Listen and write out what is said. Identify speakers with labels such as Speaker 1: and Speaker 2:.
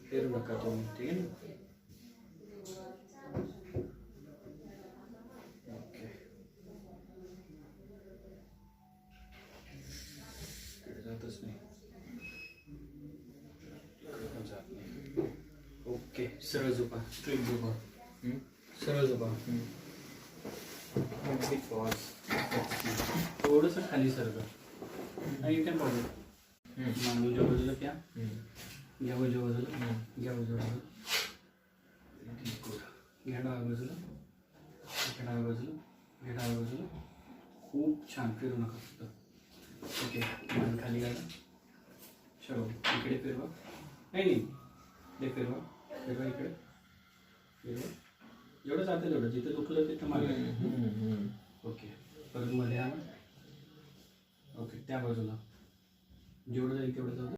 Speaker 1: फिरू नका तुम्ही, ठीक आहे ना. ओके, इकडे जातच नाही, इकडे पण जात नाही. ओके, सरळ झोपा, स्ट्रेट झोपा, सरळ झोपा. थोडंसं खाली सरकं आणि इथे बघू. मांडूच्या बाजूला घ्या, घ्या उजव्या बाजूला, घ्या उजव्या बाजूला, घ्या डाव्या बाजूला, घ्या डाव्या बाजूला, घ्या डाव्या बाजूला. खूप छान, फिरू नका फक्त. ओके, मान खाली घाला. चलो, इकडे फिरवा, नाही इकडे फिरवा, फिरवा इकडे, फिरवा. जेवढं जातं तेवढं, जिथे दुखलं तिथं मागे. ओके, परत मध्ये आणा. ओके, त्या बाजूला जेवढं जाईल तेवढं जाऊ.